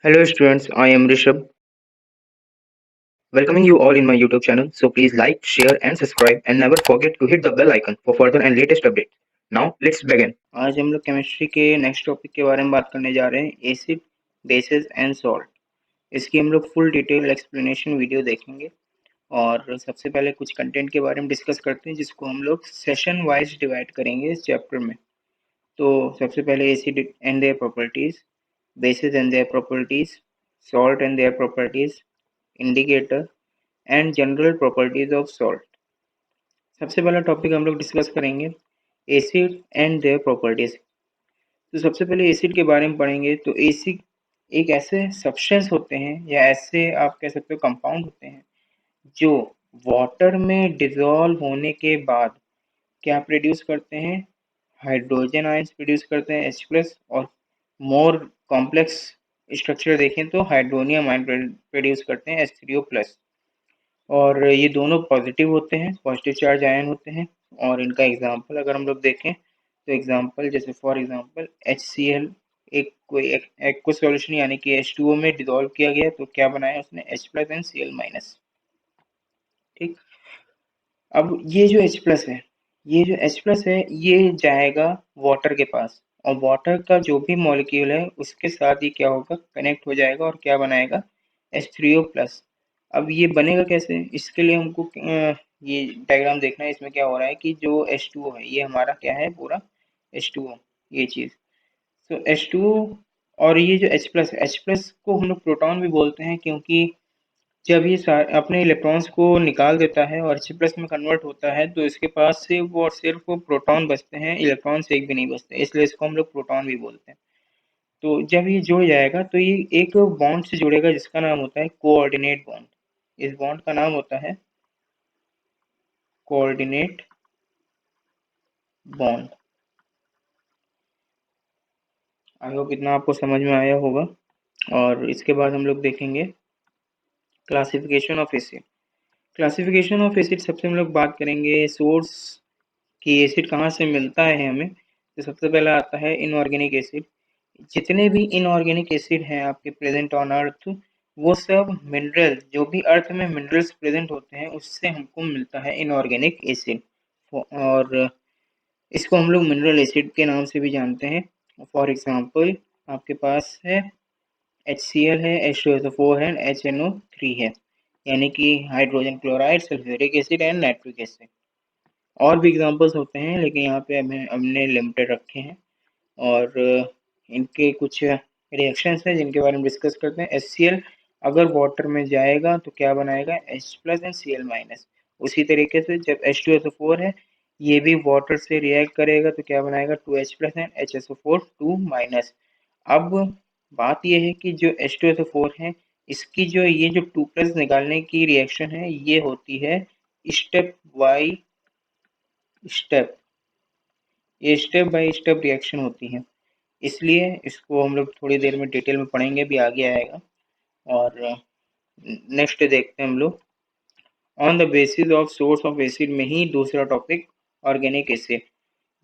Hello students, I am Rishabh, welcoming you all in my YouTube channel. So please like, share and subscribe and never forget to hit the bell icon for further and latest updates. Now let's begin. आज हम लोग chemistry के next topic के बारे में बात करने जा रहे हैं एसिड, बेसिस एंड सॉल्ट। इसकी हम लोग फुल डिटेल एक्सप्लेनेशन वीडियो देखेंगे और सबसे पहले कुछ कंटेंट के बारे में डिस्कस करते हैं जिसको हम लोग सेशन वाइज डिवाइड करेंगे इस चैप्टर में। तो सबसे पहले acid and their properties, basis and their properties, salt and their properties, indicator and general properties of salt. सबसे पहला टॉपिक हम लोग डिस्कस करेंगे एसिड एंड देयर प्रॉपर्टीज। तो सबसे पहले एसिड के बारे में पढ़ेंगे। तो एसिड एक ऐसे सब्सटेंस होते हैं या ऐसे आप कह सकते हो कंपाउंड होते हैं जो वाटर में डिजोल्व होने के बाद क्या प्रोड्यूस करते हैं, हाइड्रोजन आयंस प्रोड्यूस करते हैं H प्लस, और मोर कॉम्प्लेक्स स्ट्रक्चर देखें तो हाइड्रोनियम आयन प्रोड्यूस करते हैं H3O प्लस। और ये दोनों पॉजिटिव होते हैं, पॉजिटिव चार्ज आयन होते हैं। और इनका एग्जांपल अगर हम लोग देखें तो एग्जांपल जैसे फॉर एग्जांपल HCl एक कोई एक्वस सॉल्यूशन यानी कि H2O में डिसॉल्व किया गया तो क्या बनाया उसने H plus and Cl minus. ठीक, अब ये जो H प्लस है, ये जो H प्लस है ये जाएगा वाटर के पास और वाटर का जो भी मॉलिक्यूल है उसके साथ ही क्या होगा, कनेक्ट हो जाएगा और क्या बनाएगा H3O प्लस। अब ये बनेगा कैसे, इसके लिए हमको ये डायग्राम देखना है। इसमें क्या हो रहा है कि जो H2O है ये हमारा क्या है, पूरा H2O ये चीज़। तो H2O और ये जो H प्लस है, H प्लस को हम लोग प्रोटॉन भी बोलते हैं क्योंकि जब ये अपने इलेक्ट्रॉन्स को निकाल देता है और H प्लस में कन्वर्ट होता है तो इसके पास सिर्फ और सिर्फ प्रोटॉन बचते हैं, इलेक्ट्रॉन्स एक भी नहीं बचते, इसलिए इसको हम लोग प्रोटॉन भी बोलते हैं। तो जब ये जुड़ जाएगा तो ये एक बॉन्ड से जुड़ेगा जिसका नाम होता है कोऑर्डिनेट बॉन्ड। इस बॉन्ड का नाम होता है कोऑर्डिनेट बॉन्ड। आई होप इतना आपको समझ में आया होगा। और इसके बाद हम लोग देखेंगे classification of acid. Classification of acid सबसे हम लोग बात करेंगे सोर्स कि एसिड कहाँ से मिलता है हमें। तो सबसे पहला आता है इनऑर्गेनिक एसिड। जितने भी इनऑर्गेनिक एसिड हैं आपके प्रेजेंट ऑन अर्थ, वो सब मिनरल, जो भी अर्थ में मिनरल्स प्रेजेंट होते हैं उससे हमको मिलता है इनऑर्गेनिक एसिड। और इसको हम लोग मिनरल एसिड के नाम से भी जानते हैं। फॉर एग्जांपल आपके पास है HCl है, H2SO4 है, HNO3 है, यानी कि hydrogen chloride, sulphuric acid and nitric acid. और भी एग्जांपल्स होते हैं लेकिन यहाँ पे हमने लिमिटेड रखे हैं। और इनके कुछ रिएक्शंस हैं जिनके बारे में डिस्कस करते हैं। HCl अगर वाटर में जाएगा तो क्या बनाएगा H plus and Cl minus. उसी तरीके से जब H2SO4 है ये भी वाटर से रिएक्ट करेगा तो क्या बनाएगा 2H plus and HSO4 2 minus. अब बात यह है कि जो H2SO4 है इसकी जो ये जो 2 प्लस निकालने की रिएक्शन है ये होती है स्टेप बाई स्टेप, ये स्टेप बाय स्टेप रिएक्शन होती है, इसलिए इसको हम लोग थोड़ी देर में डिटेल में पढ़ेंगे, भी आगे आएगा। और नेक्स्ट देखते हैं हम लोग on the basis of source of acid में ही दूसरा टॉपिक ऑर्गेनिक एसिड।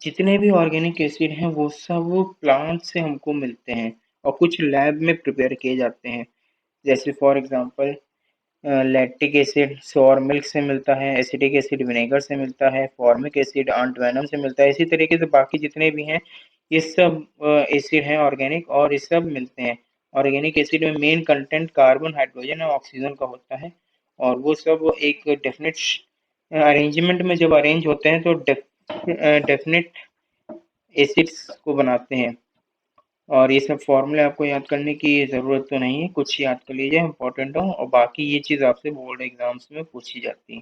जितने भी ऑर्गेनिक एसिड हैं वो सब प्लांट से हमको मिलते हैं और कुछ लैब में प्रिपेयर किए जाते हैं। जैसे फॉर एग्जांपल लैक्टिक एसिड सोर मिल्क से मिलता है, एसिटिक एसिड विनेगर से मिलता है, फॉर्मिक एसिड आंट वेनम से मिलता है। इसी तरीके से बाकी जितने भी हैं ये सब एसिड हैं ऑर्गेनिक और ये सब मिलते हैं। ऑर्गेनिक एसिड में मेन कंटेंट कार्बन, हाइड्रोजन और ऑक्सीजन का होता है और वो सब एक डेफिनेट अरेंजमेंट में जब अरेंज होते हैं तो डेफिनेट एसिड्स को बनाते हैं। और ये सब फॉर्मूले आपको याद करने की ज़रूरत तो नहीं है, कुछ याद कर लीजिए इंपॉर्टेंट हो, और बाकी ये चीज़ आपसे बोर्ड एग्जाम्स में पूछी जाती है।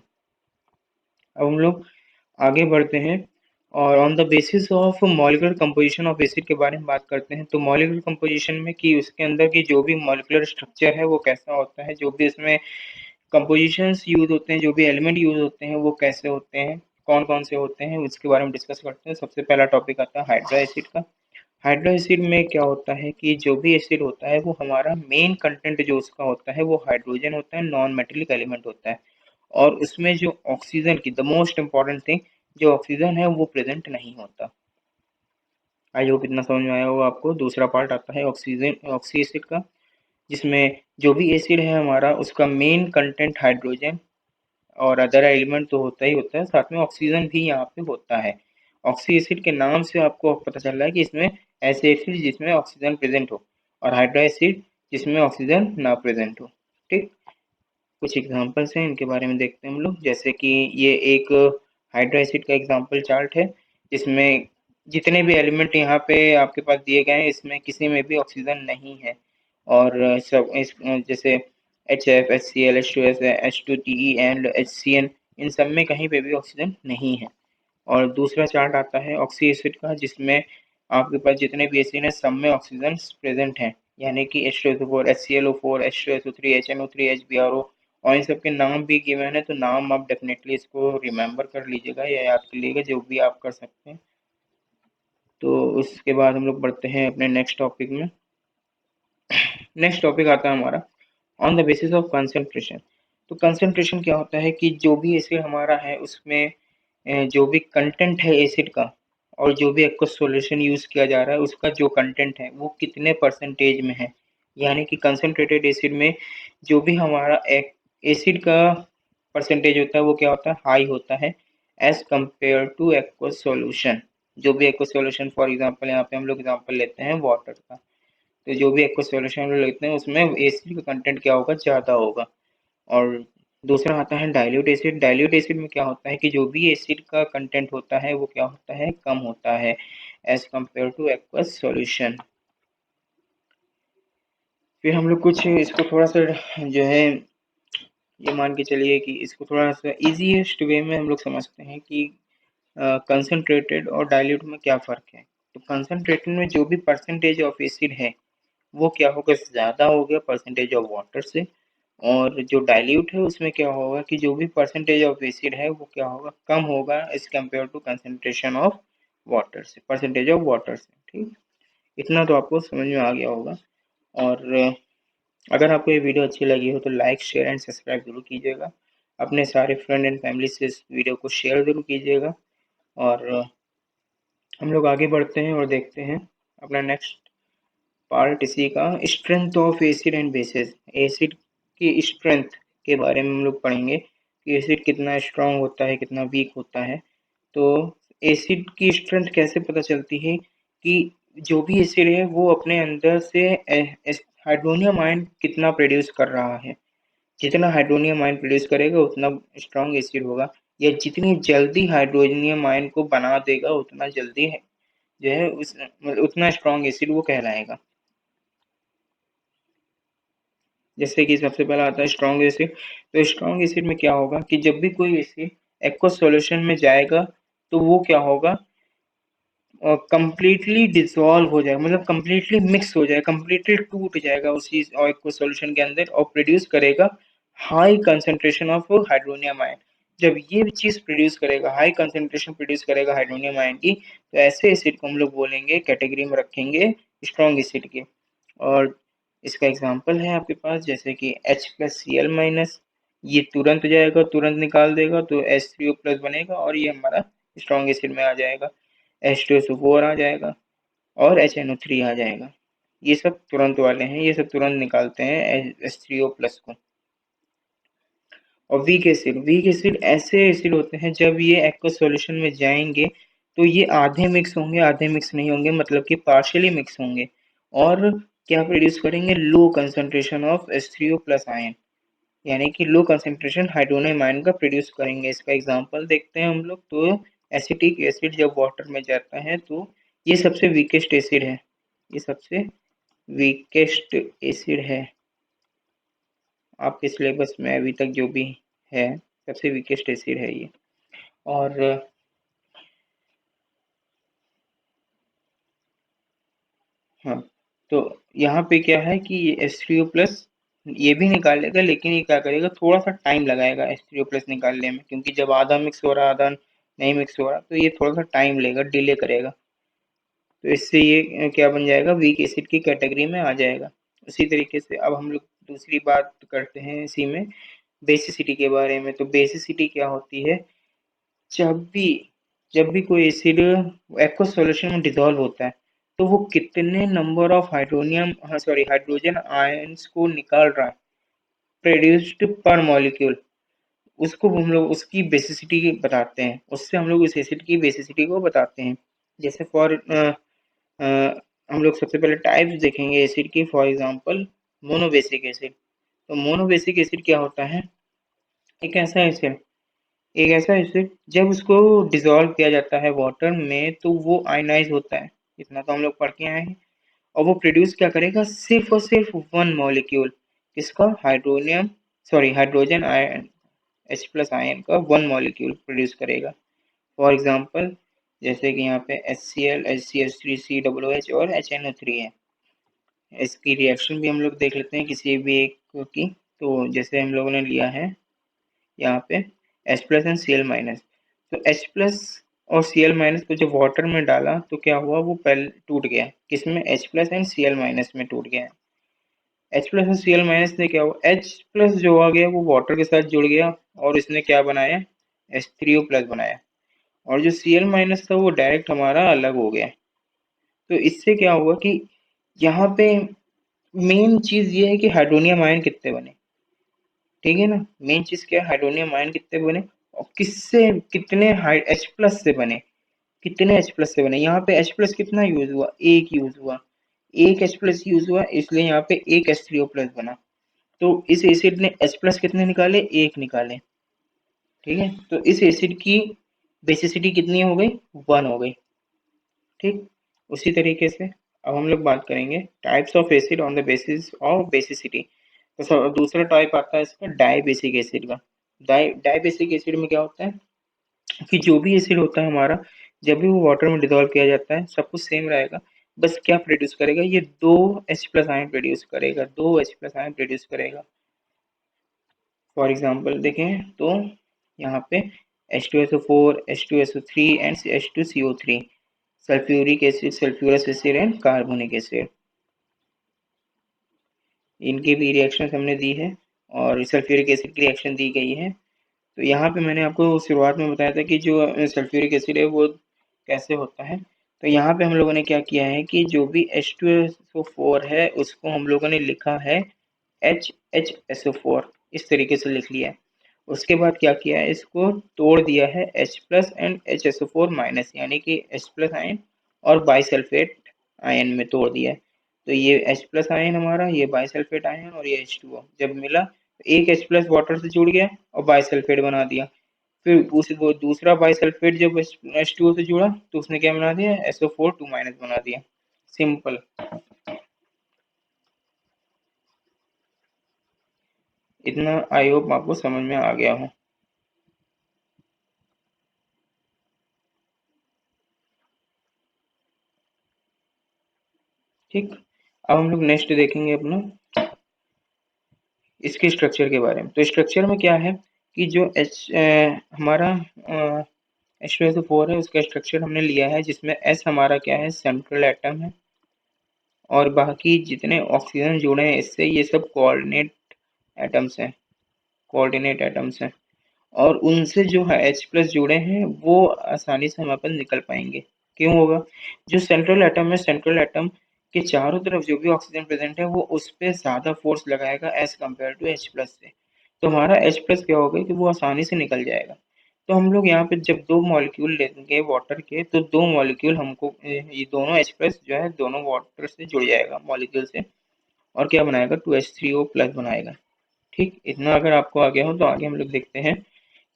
अब हम लोग आगे बढ़ते हैं और on the basis of molecular composition of acid के बारे में बात करते हैं। तो मॉलिक्यूलर कंपोजिशन में कि उसके अंदर की जो भी मॉलिक्यूलर स्ट्रक्चर है वो कैसा होता है, जो भी उसमें कंपोजिशंस यूज होते हैं, जो भी एलिमेंट यूज होते हैं वो कैसे होते हैं, कौन कौन से होते हैं, उसके बारे में डिस्कस करते हैं। सबसे पहला टॉपिक आता है हाइड्रा एसिड का। हाइड्रा एसिड में क्या होता है कि जो भी एसिड होता है वो हमारा मेन कंटेंट जो उसका होता है वो हाइड्रोजन होता है, नॉन मेटेलिक एलिमेंट होता है। और उसमें जो ऑक्सीजन की द मोस्ट इम्पॉर्टेंट थिंग जो ऑक्सीजन है वो प्रेजेंट नहीं होता। आई होप इतना समझ में आया होगा आपको। दूसरा पार्ट आता है ऑक्सीजन, ऑक्सी एसिड का। जिसमें जो भी एसिड है हमारा उसका मेन कंटेंट हाइड्रोजन और अदर एलिमेंट तो होता ही होता है, साथ में ऑक्सीजन भी यहाँ पे होता है। ऑक्सी एसिड के नाम से आपको पता चल रहा है कि इसमें ऐसे एसिड जिसमें ऑक्सीजन प्रेजेंट हो और हाइड्रो एसिड जिसमें ऑक्सीजन ना प्रेजेंट हो। ठीक, कुछ एग्जांपल्स हैं, इनके बारे में देखते हैं हम लोग। जैसे कि ये एक हाइड्रो एसिड का एग्जांपल चार्ट है, जिसमें जितने भी एलिमेंट यहाँ पे आपके पास दिए गए हैं इसमें किसी में भी ऑक्सीजन नहीं है। और सब इस जैसे HF, HCl, H2S, H2TE and HCN, इन सब में कहीं पे भी ऑक्सीजन नहीं है। और दूसरा चार्ट आता है ऑक्सी एसिड का, जिसमें आपके पास जितने भी एसिड हैं सब में ऑक्सीजन प्रेजेंट हैं, यानी कि H2SO4, HClO4, H2SO3, HNO3, HBRO, और इन सब के नाम भी गिवन है, तो नाम आप डेफिनेटली इसको रिमेंबर कर लीजिएगा या याद कर लीजिएगा, जो भी आप कर सकते हैं। तो उसके बाद हम लोग बढ़ते हैं अपने नेक्स्ट टॉपिक में। नेक्स्ट टॉपिक आता है हमारा on the basis of concentration. तो कंसंट्रेशन क्या होता है कि जो भी एसिड हमारा है उसमें जो भी कंटेंट है एसिड का और जो भी एक्वस सॉल्यूशन यूज किया जा रहा है उसका जो कंटेंट है वो कितने परसेंटेज में है। यानी कि कंसंट्रेटेड एसिड में जो भी हमारा एसिड का परसेंटेज होता है वो क्या होता है, हाई होता है as compare to aqueous solution. जो भी एक्वस सॉल्यूशन, फॉर एग्जांपल यहाँ पे हम लोग एग्जांपल लेते हैं वाटर का, तो जो भी एक्वस सॉल्यूशन हम लोग लेते हैं उसमें एसिड का कंटेंट क्या होगा, ज़्यादा होगा। और दूसरा आता है डाइल्यूट एसिड। डाइल्यूट एसिड में क्या होता है कि जो भी एसिड का कंटेंट होता है वो क्या होता है, कम होता है as compare to aqueous solution. फिर हम लोग कुछ इसको थोड़ा सा जो है ये मान के चलिए कि इसको थोड़ा सा इजीएस्ट वे में हम लोग समझते हैं कि कंसनट्रेटेड और डाइल्यूट में क्या फ़र्क है। तो कंसनट्रेटेड में जो भी परसेंटेज ऑफ एसिड है वो क्या होगा, ज़्यादा हो गया परसेंटेज ऑफ वाटर से। और जो डाइल्यूट है उसमें क्या होगा कि जो भी परसेंटेज ऑफ एसिड है वो क्या होगा, कम होगा as compare to concentration of water से, परसेंटेज ऑफ वाटर से। ठीक, इतना तो आपको समझ में आ गया होगा। और अगर आपको ये वीडियो अच्छी लगी हो तो लाइक, शेयर एंड सब्सक्राइब जरूर कीजिएगा। अपने सारे फ्रेंड एंड फैमिली से इस वीडियो को शेयर जरूर कीजिएगा। और हम लोग आगे बढ़ते हैं और देखते हैं अपना नेक्स्ट पार्ट इसी का, strength of acid and bases. Acid की स्ट्रेंथ के बारे में हम लोग पढ़ेंगे कि एसिड कितना स्ट्रांग होता है, कितना वीक होता है। तो एसिड की स्ट्रेंथ कैसे पता चलती है कि जो भी एसिड है वो अपने अंदर से हाइड्रोनियम आयन कितना प्रोड्यूस कर रहा है। जितना हाइड्रोनियम आयन प्रोड्यूस करेगा उतना स्ट्रांग एसिड होगा, या जितनी जल्दी हाइड्रोनियम आयन को बना देगा उतना जल्दी है जो है उस मतलब उतना स्ट्रांग एसिड वो कहलाएगा। जैसे कि सबसे पहला आता है स्ट्रॉन्ग एसिड। तो स्ट्रॉन्ग एसिड में क्या होगा कि जब भी कोई एसिड एक्वस सॉल्यूशन में जाएगा तो वो क्या होगा, कंप्लीटली डिसॉल्व हो जाएगा, मतलब कंप्लीटली मिक्स हो जाएगा, कंप्लीटली टूट जाएगा उसी एक्वस सॉल्यूशन के अंदर और प्रोड्यूस करेगा high concentration of hydronium ion. जब ये चीज प्रोड्यूस करेगा, हाई कंसंट्रेशन प्रोड्यूस करेगा हाइड्रोनियम आयन की, तो ऐसे एसिड को हम लोग बोलेंगे, कैटेगरी में रखेंगे स्ट्रॉन्ग एसिड के। और इसका एग्जांपल है आपके पास जैसे कि H+Cl-, ये तुरंत जाएगा, तुरंत निकाल देगा तो H3O+ बनेगा और ये हमारा स्ट्रॉन्ग एसिड में आ जाएगा। H2SO4 आ जाएगा और HNO3 आ जाएगा। ये सब तुरंत वाले हैं, ये सब तुरंत निकालते हैं H3O+ को। और वीक एसिड ऐसे एसिड होते हैं जब ये एक्वस सॉल्यूशन में जाएंगे तो ये आधे मिक्स होंगे, आधे मिक्स नहीं होंगे, मतलब कि पार्शियली मिक्स होंगे और क्या प्रोड्यूस करेंगे, low concentration of H3O+ ion, यानी कि लो कंसंट्रेशन हाइड्रोनियम आयन का प्रोड्यूस करेंगे। इसका एग्जांपल देखते हैं हम लोग। तो एसिटिक एसिड जब वाटर में जाता है तो ये सबसे वीकेस्ट एसिड है, ये सबसे वीकेस्ट एसिड है आपके सिलेबस में अभी तक जो भी है, सबसे वीकेस्ट एसिड है ये। और हाँ, तो यहाँ पे क्या है कि ये H3O+ ये भी निकालेगा, लेकिन ये क्या करेगा, थोड़ा सा टाइम लगाएगा H3O+ निकालने में, क्योंकि जब आधा मिक्स हो रहा आधा नहीं मिक्स हो रहा तो ये थोड़ा सा टाइम लेगा, डिले करेगा। तो इससे ये क्या बन जाएगा, वीक एसिड की कैटेगरी में आ जाएगा। उसी तरीके से अब हम लोग दूसरी बात करते हैं इसी में बेसिसिटी के बारे में। तो बेसिसिटी क्या होती है, जब भी जब भी कोई एसिड एक्वस सॉल्यूशन में डिसॉल्व होता है तो वो कितने नंबर ऑफ हाइड्रोजन आयंस को निकाल रहा है प्रोड्यूस्ड पर मॉलिक्यूल, उसको हम लोग उसकी बेसिसिटी बताते हैं, उससे हम लोग उस एसिड की बेसिसिटी को बताते हैं। जैसे हम लोग सबसे पहले टाइप्स देखेंगे एसिड की, फॉर एग्जांपल मोनोबेसिक एसिड। तो मोनोबेसिक एसिड क्या होता है? एक ऐसा एसिड एक ऐसा एसिड जब उसको डिसॉल्व किया जाता है वाटर में तो वो आयनाइज होता है, इतना तो हम लोग पढ़ के आए हैं। और वो प्रोड्यूस क्या करेगा? सिर्फ और सिर्फ वन मॉलिक्यूल, किसका? हाइड्रोजन आयन, H+ आयन का वन मॉलिक्यूल प्रोड्यूस करेगा। फॉर एग्जांपल जैसे कि यहाँ पे HCl, HCH3, COOH और HNO3 है। इसकी रिएक्शन भी हम लोग देख लेते हैं किसी भी एक की। तो जैसे हम लोगों ने लिया है यहाँ पे H+ एंड Cl-। तो H+ और Cl- को जब वाटर में डाला तो क्या हुआ? वो पहले टूट गया, किसमें? H+ एंड Cl- में टूट गया। H+ और Cl- ने क्या हुआ? H+ जो आ गया वो वाटर के साथ जुड़ गया और इसने क्या बनाया? H3O+ बनाया। और जो Cl- था वो डायरेक्ट हमारा अलग हो गया। तो इससे क्या हुआ कि यहाँ पे मेन चीज ये है कि हाइड्रोनियम आयन कितने बने, ठीक है ना? मेन चीज क्या है? हाइड्रोनियम आयन कितने बने और किससे, कितने H+ से बने, कितने H+ से बने। यहाँ पे H+ कितना यूज हुआ? एक यूज हुआ, एक H+ यूज हुआ, इसलिए यहाँ पे एक H3O+ बना। तो इस एसिड ने H+ कितने निकाले? एक निकाले, ठीक है। तो इस एसिड की बेसिसिटी कितनी हो गई? वन हो गई, ठीक। उसी तरीके से अब हम लोग बात करेंगे types of acid on the basis of basicity. तो दूसरा टाइप आता है इसका डाइबेसिक एसिड का। डाइबेसिक एसिड में क्या होता है कि जो भी एसिड होता है हमारा, जब भी वो वाटर में डिसॉल्व किया जाता है सब कुछ सेम रहेगा, बस क्या प्रोड्यूस करेगा? ये दो H+ आयन प्रोड्यूस करेगा, दो H+ आयन प्रोड्यूस करेगा। फॉर एग्जाम्पल देखें तो यहाँ पे H2SO4, H2SO3 and H2CO3, sulphuric acid, sulphurous acid and carbonic acid, इनकी भी रिएक्शन हमने दी है और सल्फ्यूरिक एसिड की रिएक्शन दी गई है। तो यहाँ पे मैंने आपको शुरुआत में बताया था कि जो सल्फ्यूरिक एसिड है वो कैसे होता है। तो यहाँ पे हम लोगों ने क्या किया है कि जो भी H2SO4 है उसको हम लोगों ने लिखा है HHSO4, इस तरीके से लिख लिया है। उसके बाद क्या किया है? इसको तोड़ दिया है H+ एंड HSO4-, यानी कि H+ आयन और बाइसल्फेट आयन में तोड़ दिया है। तो ये H+ आयन हमारा, ये बाइसल्फेट आयन और ये H2O जब मिला तो एक H+ वाटर से जुड़ गया और बाइसल्फेट बना दिया। फिर वो दूसरा बाइसल्फेट जब H2O से जुड़ा तो उसने क्या बना दिया? SO4 2- बना दिया। सिंपल। इतना आई होप आपको समझ में आ गया हो। ठीक। अब हम लोग नेक्स्ट देखेंगे अपना इसके स्ट्रक्चर के बारे में। तो स्ट्रक्चर में क्या है कि जो हमारा H2SO4 है उसका स्ट्रक्चर हमने लिया है जिसमें S हमारा क्या है? सेंट्रल एटम है और बाकी जितने ऑक्सीजन जुड़े हैं इससे ये सब एटम्स हैं कोऑर्डिनेट एटम्स हैं। और उनसे जो है H+ जुड़े हैं वो आसानी से हम अपन निकल पाएंगे। क्यों होगा? जो सेंट्रल एटम है, सेंट्रल एटम के चारों तरफ जो भी ऑक्सीजन प्रेजेंट है वो उस पर ज्यादा फोर्स लगाएगा एज कम्पेयर टू H+ से। तो हमारा H+ क्या होगा कि वो आसानी से निकल जाएगा। तो हम लोग यहाँ पे जब दो मॉलिक्यूल लेंगे वाटर के तो दो मॉलिक्यूल हमको ये दोनों H+ जो है दोनों वाटर से जुड़ जाएगा मॉलिक्यूल से और क्या बनाएगा? 2H3O+ बनाएगा। ठीक, इतना अगर आपको आ गया हो तो आगे हम लोग देखते हैं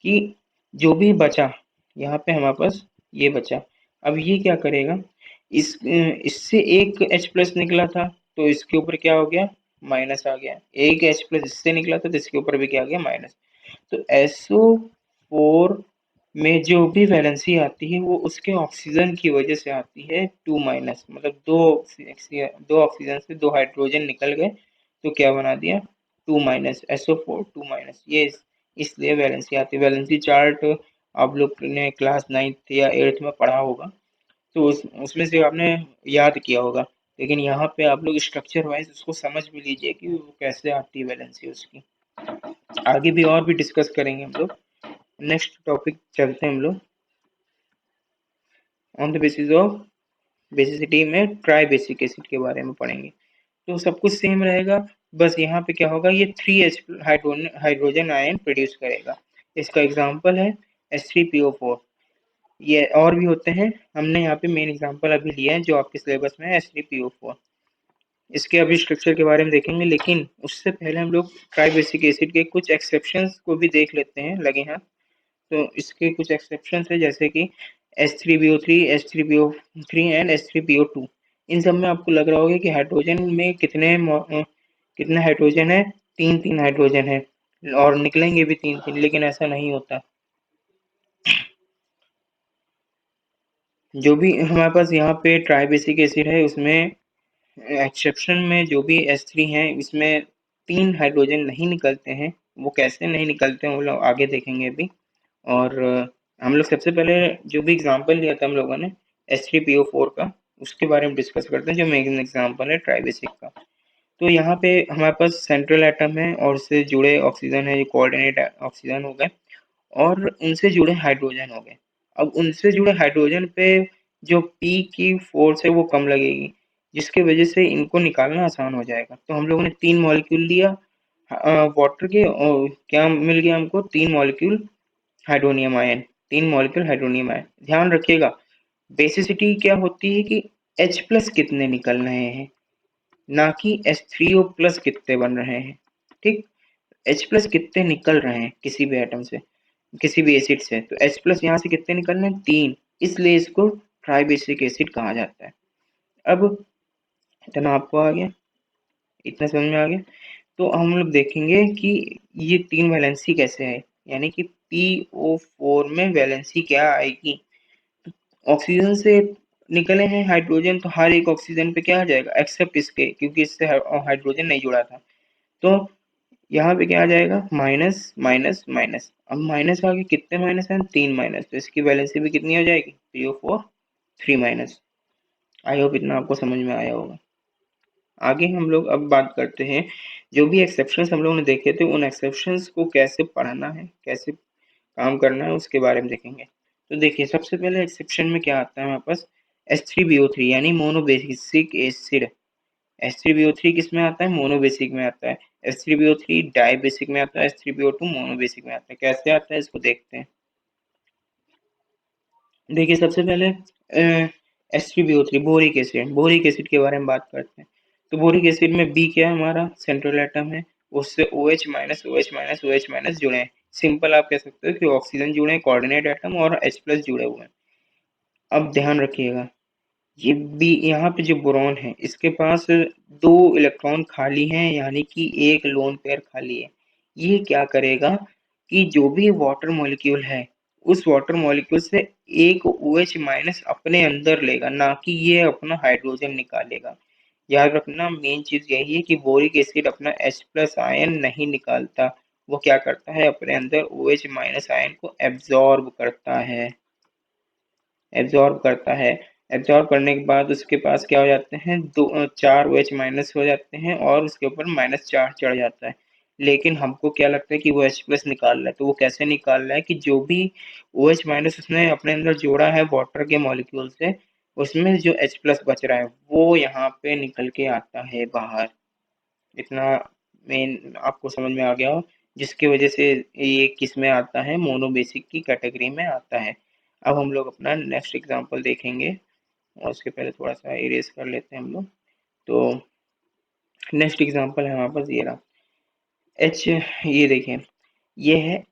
कि जो भी बचा यहाँ पे हमारे पास ये बचा। अब ये क्या करेगा? इससे एक H+ निकला था तो इसके ऊपर क्या हो गया? माइनस आ गया। एक H+ इससे निकला था तो इसके ऊपर भी क्या आ गया? माइनस। तो SO4 में जो भी वैलेंसी आती है वो उसके ऑक्सीजन की वजह से आती है 2-, मतलब दो ऑक्सीजन से दो हाइड्रोजन निकल गए तो क्या बना दिया? 2-, SO4 2-, ये इसलिए वैलेंसी आती है। वैलेंसी चार्ट आप लोग ने क्लास 9th या 8th में पढ़ा होगा तो उसमें से आपने याद किया होगा। लेकिन यहाँ पे आप लोग स्ट्रक्चर वाइज उसको समझ भी लीजिए कि वो कैसे आती है वैलेंसी उसकी। आगे भी और भी डिस्कस करेंगे हम लोग। नेक्स्ट टॉपिक चलते हैं हम लोग on the basis of basicity में ट्राई बेसिक एसिड के बारे में पढ़ेंगे। तो सब कुछ सेम रहेगा, बस यहाँ पे क्या होगा, ये 3H हाइड्रोजन आयन प्रोड्यूस करेगा। इसका एग्जांपल है H3PO4। ये और भी होते हैं, हमने यहाँ पे मेन एग्जांपल अभी लिया है जो आपके सिलेबस में है H3PO4। इसके अभी स्ट्रक्चर के बारे में देखेंगे, लेकिन उससे पहले हम लोग ट्राइबेसिक एसिड के कुछ एक्सेप्शंस को भी देख लेते हैं लगे हाथ। तो इसके कुछ एक्सेप्शंस है, जैसे कि H3PO3, H3PO3 एंड H3PO2। इन सब में आपको लग रहा होगा कि हाइड्रोजन में कितने हाइड्रोजन है, तीन तीन हाइड्रोजन है और निकलेंगे भी तीन तीन, लेकिन ऐसा नहीं होता। जो भी हमारे पास यहाँ पे ट्राइबेसिक एसिड है उसमें एक्सेप्शन में जो भी H3 है इसमें तीन हाइड्रोजन नहीं निकलते हैं। वो कैसे नहीं निकलते हैं वो लोग आगे देखेंगे अभी। और हम लोग सबसे पहले जो भी एग्जांपल लिया था हम लोगों ने H3PO4 का, उसके बारे में डिस्कस करते हैं, जो मेन एग्जांपल है ट्राइबेसिक का। तो यहाँ पे हमारे पास सेंट्रल एटम है और उससे जुड़े ऑक्सीजन है, ये कोऑर्डिनेट ऑक्सीजन हो गए, और उनसे जुड़े हाइड्रोजन हो गए। अब उनसे जुड़े हाइड्रोजन पे जो पी की फोर्स है वो कम लगेगी, जिसकी वजह से इनको निकालना आसान हो जाएगा। तो हम लोगों ने तीन मॉलिक्यूल लिया वाटर के, और क्या मिल गया हमको, तीन मॉलिक्यूल हाइड्रोनियम आयन, तीन मॉलिक्यूल हाइड्रोनियम आयन। ध्यान रखिएगा, बेसिसिटी क्या होती है कि H प्लस कितने निकल रहे हैं, ना कि H3O प्लस कितने बन रहे हैं। ठीक, H प्लस कितने निकल रहे हैं किसी भी एटम से, किसी भी एसिड से, तो H प्लस यहाँ से कितने निकल रहे हैं, तीन, इसलिए इसको ट्राइबेसिक एसिड कहा जाता है। अब इतना आपको आ गया, इतना समझ में आ गया। तो हम लोग देखेंगे कि ये तीन वैलेंसी कैसे है, यानी कि PO4 में वैलेंसी क्या आएगी। ऑक्सीजन से निकले हैं हाइड्रोजन, तो हर एक ऑक्सीजन पे क्या आ जाएगा, एक्सेप्ट इसके, क्योंकि इससे हाइड्रोजन नहीं जुड़ा था। तो यहाँ पे क्या आ जाएगा, माइनस माइनस माइनस। अब माइनस आगे कितने माइनस हैं, तीन माइनस, तो इसकी वैलेंसी भी कितनी हो जाएगी, PO4 3 माइनस। आई होप इतना आपको समझ में आया होगा। आगे हम लोग अब बात करते हैं, जो भी एक्सेप्शंस हम लोगों ने देखे थे उन एक्सेप्शंस को कैसे पढ़ना है, कैसे काम करना है, उसके बारे में देखेंगे। तो देखिए, सबसे पहले एक्सेप्शन में क्या आता है हमारे पास, H3BO3 यानी मोनोबेसिक एसिड। H3BO3 किस में आता है, मोनोबेसिक में आता है। H3BO3 डाइबेसिक में आता है, H3BO2 मोनोबेसिक में आता है। कैसे आता है इसको देखते हैं। देखिए, सबसे पहले H3BO3 बोरिक एसिड के बारे में बात करते हैं। तो बोरिक एसिड में बी क्या है, हमारा सेंट्रल एटम है, उससे OH minus OH minus OH minus जुड़े हैं। सिंपल आप कह सकते हो कि ऑक्सीजन जुड़े हैं कोऑर्डिनेट एटम, और H प्लस जुड़े हुए हैं। अब ध्यान रखिएगा, ये बी, यहाँ पे जो बोरॉन है इसके पास दो इलेक्ट्रॉन खाली हैं, यानी कि एक लोन पेयर खाली है। ये क्या करेगा कि जो भी वाटर मॉलिक्यूल है उस वाटर मॉलिक्यूल से एक OH माइनस अपने अंदर लेगा, ना कि ये अपना हाइड्रोजन निकालेगा। याद रखना, मेन चीज यही है कि बोरिक एसिड अपना H प्लस आयन नहीं निकालता, वो क्या करता है, अपने अंदर OH माइनस आयन को एब्जॉर्ब करता है, एब्जॉर्ब करता है। एब्जॉर्ब करने के बाद उसके पास क्या हो जाते हैं, चार OH माइनस हो जाते हैं और उसके ऊपर -4 चढ़ जाता है। लेकिन हमको क्या लगता है कि वो H प्लस निकाल रहा है, तो वो कैसे निकाल रहा है कि जो भी OH माइनस उसने अपने अंदर जोड़ा है वाटर के मॉलिक्यूल से, उसमें जो H प्लस बच रहा है वो यहाँ पे निकल के आता है बाहर। इतना मेन आपको समझ में आ गया हो, जिसकी वजह से ये किस में आता है, मोनोबेसिक की कैटेगरी में आता है। अब हम लोग अपना नेक्स्ट एग्जांपल देखेंगे, और उसके पहले थोड़ा सा इरेज कर लेते हैं हम लोग। तो नेक्स्ट एग्जांपल है हमारे पास ये रहा, एच, ये देखें, ये है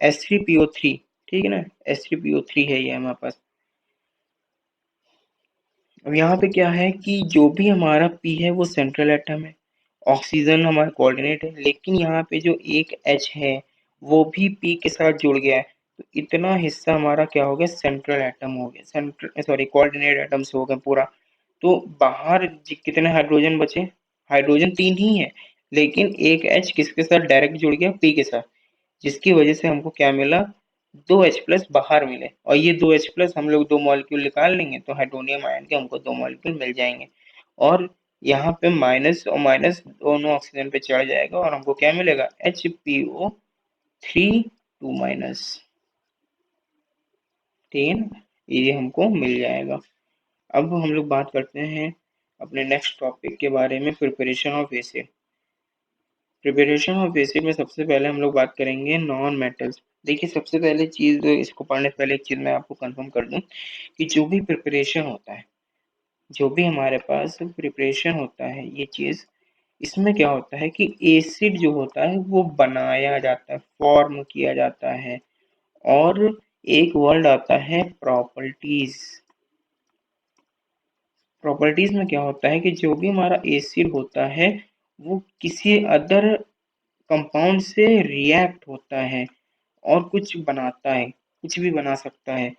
H3PO3, ठीक है ना, H3PO3 है ये हमारे पास। अब यहाँ पे क्या है कि जो भी हमारा P है वो सेंट्रल एटम है, ऑक्सीजन हमारा कोऑर्डिनेट है, लेकिन यहाँ पे जो एक H है वो भी P के साथ जुड़ गया है। तो इतना हिस्सा हमारा क्या हो गया, सेंट्रल एटम हो गया, सेंट्रल सॉरी कोऑर्डिनेट एटम्स हो गए पूरा। तो बाहर कितने हाइड्रोजन बचे, हाइड्रोजन तीन ही है, लेकिन एक H किसके साथ डायरेक्ट जुड़ गया, P के साथ, जिसकी वजह से हमको क्या मिला, दो H प्लस बाहर मिले। और ये दो H प्लस हम लोग दो मॉलिक्यूल निकाल लेंगे तो हाइड्रोनियम आयन के हमको दो मॉलिक्यूल मिल जाएंगे। और यहाँ पे माइनस और माइनस दोनों ऑक्सीजन पे चढ़ जाएगा और हमको क्या मिलेगा, HPO3 2 माइनस, ठीक है ना, ये हमको मिल जाएगा। अब हम लोग बात करते हैं अपने नेक्स्ट टॉपिक के बारे में, preparation of acid. Preparation of acid में सबसे पहले हम लोग बात करेंगे नॉन मेटल्स। देखिए सबसे पहले चीज़, इसको पढ़ने से पहले एक चीज़ मैं आपको कंफर्म कर दूं कि जो भी प्रिपरेशन होता है, जो भी हमारे पास प्रिपरेशन होता है, ये चीज़, इसमें क्या होता है कि एसिड जो होता है वो बनाया जाता है, फॉर्म किया जाता है। और एक वर्ड आता है प्रॉपर्टीज। प्रॉपर्टीज में क्या होता है कि जो भी हमारा एसिड होता है वो किसी अदर कंपाउंड से रिएक्ट होता है और कुछ बनाता है, कुछ भी बना सकता है,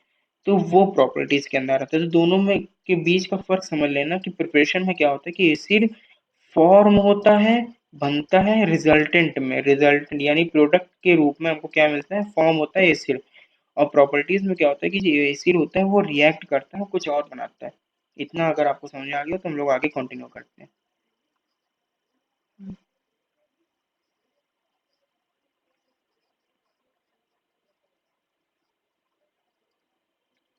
तो वो प्रॉपर्टीज के अंदर आता है। तो दोनों में के बीच का फर्क समझ लेना कि प्रिपरेशन में क्या होता है कि एसिड फॉर्म होता है, बनता है, रिजल्टेंट में, रिजल्ट यानी प्रोडक्ट के रूप में हमको क्या मिलता है, फॉर्म होता है एसिड। और प्रॉपर्टीज में क्या होता है कि जो एसिड होता है वो रिएक्ट करता है, कुछ और बनाता है। इतना अगर आपको समझ में आ गया तो हम लोग आगे कंटिन्यू करते हैं।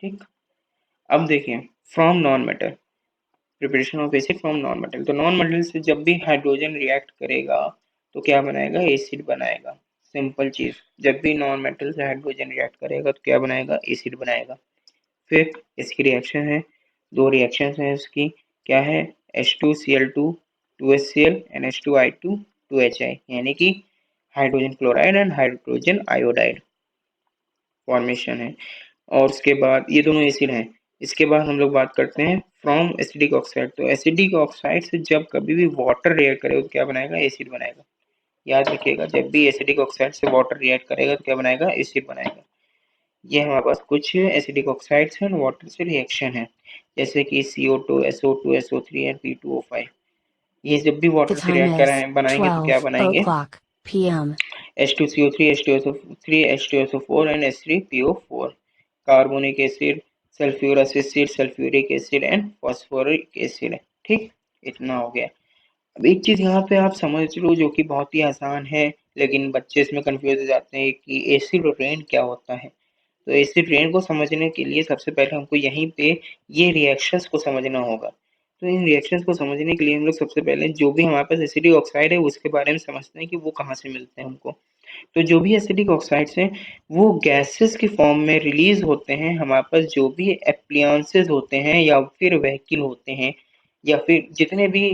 ठीक, अब देखिए, from non metal, preparation of acid from non metal. तो नॉन मेटल से जब भी हाइड्रोजन रिएक्ट करेगा तो क्या बनाएगा, एसिड बनाएगा। सिंपल चीज, जब भी नॉन मेटल से हाइड्रोजन रिएक्ट करेगा तो क्या बनाएगा, एसिड बनाएगा। फिर इसकी रिएक्शन है, दो रिएक्शन है इसकी, क्या है, H2Cl2 2HCl NH2I2 2HI, यानी कि hydrogen chloride and hydrogen iodide formation है। और उसके बाद ये दोनों एसिड हैं। इसके बाद हम लोग बात करते हैं फ्रॉम एसिडिक ऑक्साइड। तो एसिडिक ऑक्साइड से जब कभी भी वाटर रिएक्ट करेगा तो क्या बनाएगा, एसिड बनाएगा। याद रखिएगा, जब भी एसिडिक ऑक्साइड से वाटर रिएक्ट करेगा तो क्या बनाएगा, एसिड बनाएगा। ये हमारे पास कुछ एसिडिक ऑक्साइड्स हैं, वाटर से रिएक्शन है, जैसे कि CO2 SO2 SO3 and P2O5। ये जब भी The वाटर से time रिएक्ट is बनाएंगे तो क्या 12 बनाएंगे, o'clock p.m. H2CO3 H2SO3 H2SO4 and H3PO4। Carbonic acid, sulphurous acid, sulphuric acid and phosphoric acid. ठीक, इतना हो गया। अब एक चीज यहाँ पे आप समझ लो जो कि बहुत ही आसान है, लेकिन बच्चे इसमें कंफ्यूज हो जाते हैं कि एसिड रेन क्या होता है। तो एसिड रेन को समझने के लिए सबसे पहले हमको यहीं पे ये रिएक्शंस को समझना होगा। तो इन रिएक्शंस को समझने के लिए हम लोग सबसे पहले जो भी हमारे पास एसिडिक ऑक्साइड है उसके बारे में समझते हैं कि वो कहाँ से मिलते हैं हमको। तो जो भी एसिडिक ऑक्साइड्स हैं वो गैसेस के फॉर्म में रिलीज होते हैं हमारे पास, जो भी एप्लियंसेस होते हैं या फिर व्हीकल होते हैं, या फिर जितने भी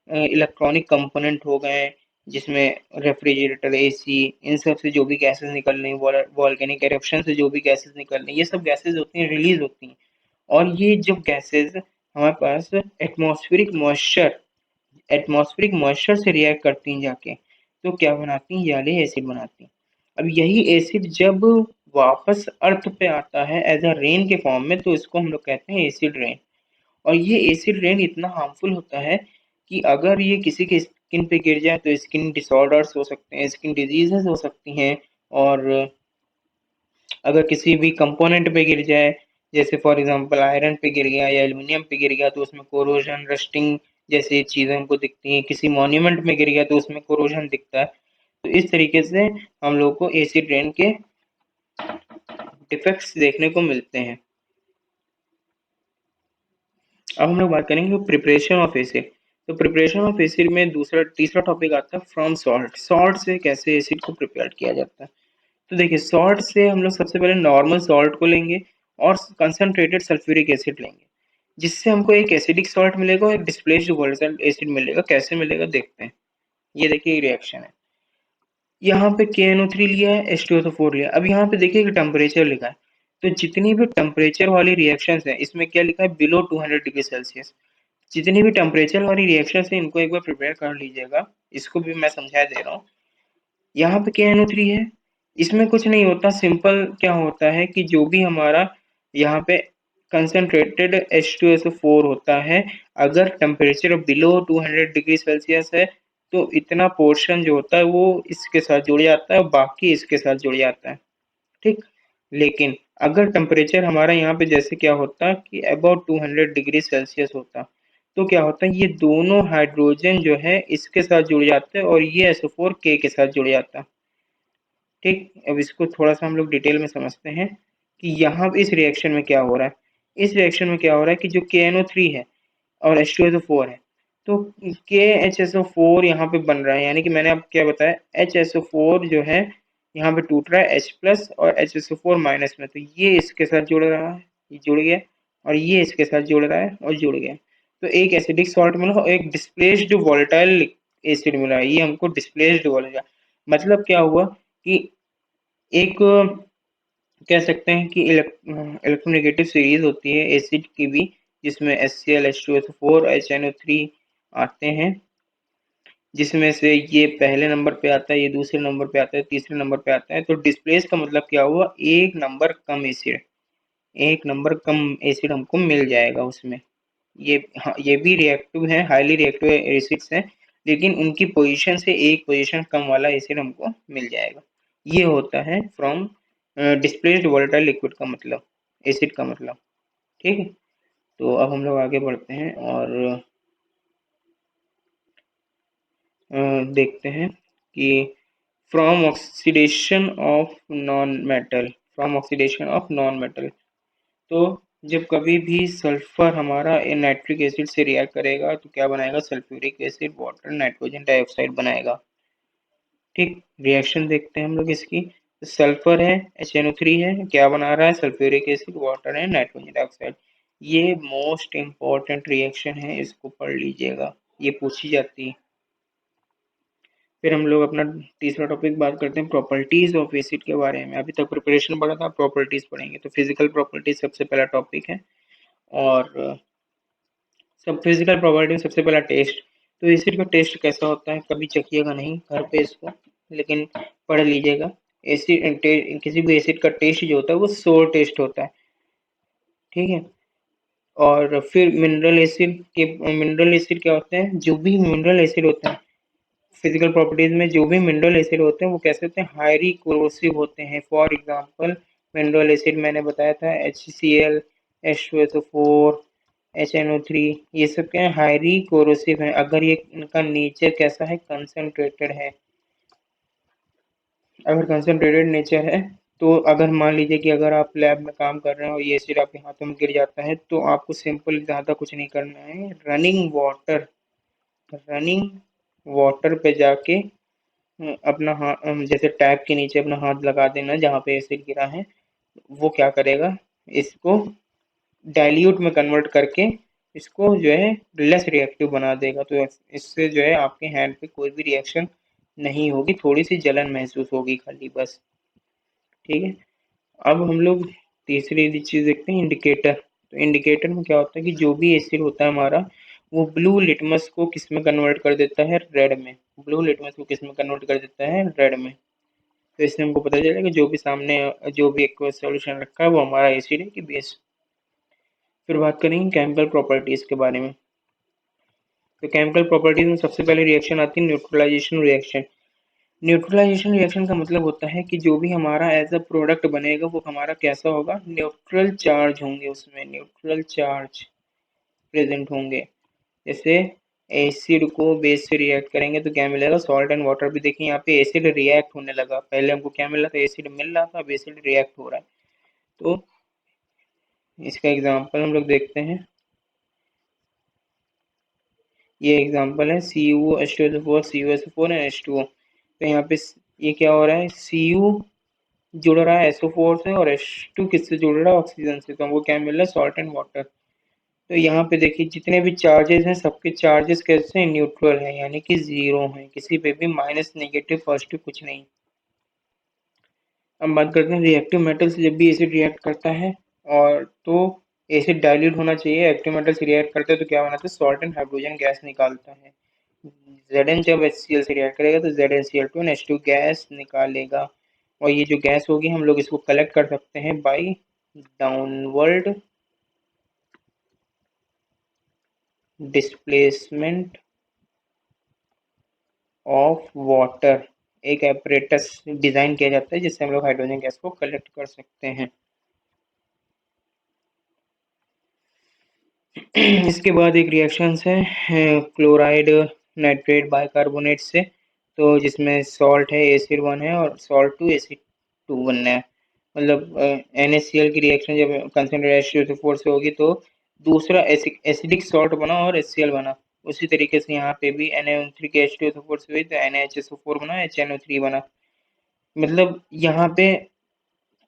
इलेक्ट्रॉनिक कंपोनेंट हो गए, जिसमें रेफ्रिजरेटर, एसी, इन सब से जो भी गैसेस निकल रही हैं, वॉल्केनिक एरप्शन से जो भी गैसेस निकल रही हैं, ये सब गैसेस होती हैं, रिलीज होती हैं। और ये जब गैसेस हमारे पास एटमॉस्फेरिक मॉइस्चर से रिएक्ट करती हैं जाके, तो क्या बनाती हैं, ये वाले एसिड बनाती हैं। अब यही एसिड जब वापस अर्थ पे आता है एज अ रेन के फॉर्म में, तो इसको हम लोग कहते हैं एसिड रेन। और ये एसिड रेन इतना हार्मफुल होता है कि अगर ये किसी के स्किन पे गिर जाए तो स्किन डिसऑर्डर्स हो सकते हैं, स्किन डिजीजेस हो सकती हैं। और अगर किसी भी कंपोनेंट पे गिर जाए, जैसे फॉर एग्जांपल आयरन पे गिर गया या एल्युमिनियम पे गिर गया, तो उसमें कोरोजन, रस्टिंग जैसी चीजें हमको दिखती हैं। किसी मॉन्यूमेंट में गिर गया तो उसमें कोरोजन दिखता है। तो इस तरीके से हम लोग को एसिड रेन के डिफेक्ट्स देखने को मिलते हैं। अब हम लोग बात करेंगे प्रिपरेशन ऑफ एसिड। तो प्रिपरेशन ऑफ एसिड में दूसरा तीसरा टॉपिक आता है फ्रॉम सॉल्ट। सॉल्ट से कैसे एसिड को प्रिपेयर किया जाता है। तो देखिए, सॉल्ट से हम लोग सबसे पहले नॉर्मल सॉल्ट को लेंगे और कंसनट्रेटेड सल्फ्यूरिक एसिड लेंगे, जिससे हमको एक एसिडिक सॉल्ट मिलेगा और एक डिस्प्लेस्ड वोलेटाइल एसिड मिलेगा। कैसे मिलेगा देखते हैं। ये देखिए रिएक्शन है, यहाँ पे KNO3 लिया है, H2SO4 लिया। अब यहाँ पे देखिए कि टेम्परेचर लिखा है, तो जितनी भी टेम्परेचर वाली रिएक्शंस है, इसमें क्या लिखा है, बिलो 200 डिग्री सेल्सियस। जितनी भी टेम्परेचर वाली रिएक्शंस है इनको एक बार प्रिपेयर कर लीजिएगा। इसको भी मैं समझा दे रहा हूँ। यहाँ पे KNO3 है, इसमें कुछ नहीं होता, सिंपल क्या होता है कि जो भी हमारा यहाँ पे कंसनट्रेटेड H2SO4 होता है, अगर टेम्परेचर बिलो 200 डिग्री सेल्सियस है तो इतना पोर्शन जो होता है वो इसके साथ जुड़ जाता है, बाकी इसके साथ जुड़ जाता है। ठीक, लेकिन अगर टेम्परेचर हमारा यहाँ पे जैसे क्या होता कि अबाउट 200 डिग्री सेल्सियस होता, तो क्या होता है, ये दोनों हाइड्रोजन जो है इसके साथ जुड़ जाते हैं और ये SO4 K के साथ जुड़ जाता। ठीक, अब इसको थोड़ा सा हम लोग डिटेल में समझते हैं कि यहाँ इस रिएक्शन में क्या हो रहा है। इस रिएक्शन में क्या हो रहा है कि जो KNO3 है और H2SO4 है, तो KHSO4 यहाँ पे बन रहा है, यानी कि मैंने आपको क्या बताया, HSO4 जो है यहाँ पे टूट रहा है H प्लस और HSO4 माइनस में, तो ये इसके साथ जुड़ रहा है, ये जुड़ गया, और ये इसके साथ जुड़ रहा है और जुड़ गया, तो एक एसिडिक सॉल्ट मिला और एक डिस्प्लेस्ड वोलेटाइल एसिड मिला है, ये हमको डिस्प्लेस्ड बोलेगा। मतलब क्या हुआ कि एक कह सकते हैं कि इलेक्ट्रोनेगेटिव सीरीज होती है एसिड की भी, जिसमें HCl H2SO4 HNO3 आते हैं, जिसमें से ये पहले नंबर पे आता है, ये दूसरे नंबर पे आता है, तीसरे नंबर पे आता है। तो डिस्प्लेस का मतलब क्या हुआ, एक नंबर कम एसिड, एक नंबर कम एसिड हमको मिल जाएगा उसमें। ये हाँ, ये भी रिएक्टिव है, हाईली रिएक्टिव एसिड्स हैं, लेकिन उनकी पोजीशन से एक पोजीशन कम वाला एसिड हमको मिल जाएगा। ये होता है फ्रॉम डिस्प्लेस्ड वोलेटाइल लिक्विड का मतलब, एसिड का मतलब। ठीक है, तो अब हम लोग आगे बढ़ते हैं और देखते हैं कि from oxidation of non metal, from oxidation of non metal, तो जब कभी भी सल्फर हमारा नाइट्रिक एसिड से रिएक्ट करेगा तो क्या बनाएगा, sulphuric acid water nitrogen dioxide बनाएगा। ठीक, रिएक्शन देखते हैं हम लोग इसकी। सल्फर है, HNO3 है, क्या बना रहा है, सल्फ्यूरिक एसिड वाटर है नाइट्रोजन डाइऑक्साइड। ये मोस्ट इम्पॉर्टेंट रिएक्शन है, इसको पढ़ लीजिएगा, ये पूछी जाती है। फिर हम लोग अपना तीसरा टॉपिक बात करते हैं प्रॉपर्टीज ऑफ एसिड के बारे में। अभी तक प्रिपरेशन पढ़ा था, प्रॉपर्टीज पढ़ेंगे। तो फिजिकल प्रॉपर्टीज सबसे पहला टॉपिक है, और सब फिजिकल प्रॉपर्टी सबसे पहला टेस्ट। तो एसिड का टेस्ट कैसा होता है, कभी चखिएगा नहीं घर पे इसको, लेकिन पढ़ लीजिएगा। एसिड किसी भी एसिड का टेस्ट जो होता है वो सोर टेस्ट होता है। ठीक है, और फिर मिनरल एसिड क्या होते हैं, जो भी मिनरल एसिड होते हैं फिजिकल प्रॉपर्टीज में, जो भी मिनरल एसिड होते हैं वो कैसे होते हैं, हाईली कोरोसिव होते हैं। फॉर एग्जांपल मिनरल एसिड मैंने बताया था HCl H2SO4 HNO3, ये सब क्या है, हाईली कोरोसिव है। अगर ये इनका नेचर कैसा है, कंसंट्रेटेड है। अगर कंसंट्रेटेड नेचर है तो अगर मान लीजिए कि अगर आप लैब में काम कर रहे हैं और ये एसिड आपके हाथों में गिर जाता है, तो आपको सिंपल ज़्यादा कुछ नहीं करना है, रनिंग वाटर पे जाके अपना हाथ, जैसे टैप के नीचे अपना हाथ लगा देना जहाँ पे एसिड गिरा है, वो क्या करेगा, इसको डाइल्यूट में कन्वर्ट करके इसको जो है लेस रिएक्टिव बना देगा। तो इससे जो है आपके हैंड पे कोई भी रिएक्शन नहीं होगी, थोड़ी सी जलन महसूस होगी खाली, बस। ठीक है, अब हम लोग तीसरी चीज़ देखते हैं, इंडिकेटर। तो इंडिकेटर में क्या होता है कि जो भी एसिड होता है हमारा, वो ब्लू लिटमस को किस में कन्वर्ट कर देता है, रेड में। ब्लू लिटमस को किस में कन्वर्ट कर देता है, रेड में। तो इससे हमको पता चलेगा कि जो भी सामने जो भी एक सॉल्यूशन रखा है वो हमारा एसिड है कि बेस। फिर बात करेंगे केमिकल प्रॉपर्टीज के बारे में। तो केमिकल प्रॉपर्टीज में सबसे पहले रिएक्शन आती है न्यूट्रलाइजेशन रिएक्शन। न्यूट्रलाइजेशन रिएक्शन का मतलब होता है कि जो भी हमारा एज अ प्रोडक्ट बनेगा वो हमारा कैसा होगा, न्यूट्रल चार्ज होंगे, उसमें न्यूट्रल चार्ज प्रेजेंट होंगे। जैसे एसिड को बेस से रिएक्ट करेंगे तो क्या मिलेगा, सॉल्ट एंड वाटर। भी देखिए यहाँ पे एसिड रिएक्ट होने लगा, पहले हमको क्या मिल रहा था, एसिड मिल रहा था, अब एसिड रिएक्ट हो रहा है। तो इसका एग्जांपल हम लोग देखते हैं, ये एग्जांपल है CuO H2SO4 CuSO4 and H2O। तो यहाँ पे ये क्या हो रहा है, Cu जुड़ रहा है SO4 से और H2 किससे जुड़ रहा है, ऑक्सीजन से। तो हमको क्या मिल रहा है, सॉल्ट एंड वाटर। तो यहाँ पे देखिए जितने भी चार्जेस हैं सबके चार्जेस कैसे हैं, न्यूट्रल है, यानी कि जीरो है, किसी पे भी माइनस नेगेटिव पॉजिटिव कुछ नहीं। अब बात करते हैं रिएक्टिव मेटल से जब भी एसिड रिएक्ट करता है, और तो एसिड डाइल्यूट होना चाहिए। एक्टिव मेटल से रिएक्ट करता है तो क्या बनाता है, सॉल्ट एंड हाइड्रोजन गैस निकालता है। Zn जब HCl से रिएक्ट करेगा तो ZnCl2 और H2 गैस निकालेगा, और ये जो गैस होगी हम लोग इसको कलेक्ट कर सकते हैं by downward displacement of water. एक एपरेटस डिजाइन किया जाता है जिससे हम लोग हाइड्रोजन गैस को कलेक्ट कर सकते हैं। इसके बाद एक रिएक्शन है क्लोराइड नाइट्रेट बाइकार्बोनेट से, तो जिसमें सॉल्ट है Acid1 है और सॉल्ट 2 Acid2 बनना है। मतलब NaCl की रिएक्शन जब कंसंट्रेटेड H2SO4 से होगी तो दूसरा एसिडिक सॉल्ट बना और HCl बना। उसी तरीके से यहाँ पे भी Na3 के H2SO4 से हुई तो NaHSO4 बना, HNO3 बना। मतलब यहाँ पे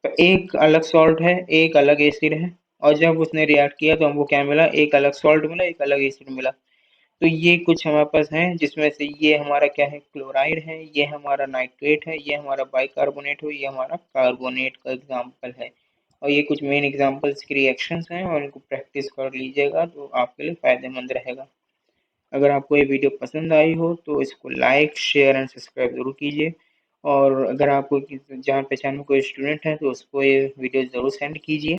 एक अलग सॉल्ट है, एक अलग एसिड है, और जब उसने रिएक्ट किया तो हमको क्या मिला, एक अलग सॉल्ट मिला, एक अलग एसिड मिला। तो ये कुछ हमारे पास है, जिसमें से ये हमारा क्या है, क्लोराइड है, ये हमारा नाइट्रेट है, ये हमारा बाइकार्बोनेट है, ये हमारा कार्बोनेट का एग्जाम्पल है। और ये कुछ मेन एग्जाम्पल्स की रिएक्शंस हैं और इनको प्रैक्टिस कर लीजिएगा तो आपके लिए फ़ायदेमंद रहेगा। अगर आपको ये वीडियो पसंद आई हो तो इसको लाइक, शेयर एंड सब्सक्राइब ज़रूर कीजिए। और अगर आपको जान पहचान में कोई स्टूडेंट है तो उसको ये वीडियो ज़रूर सेंड कीजिए।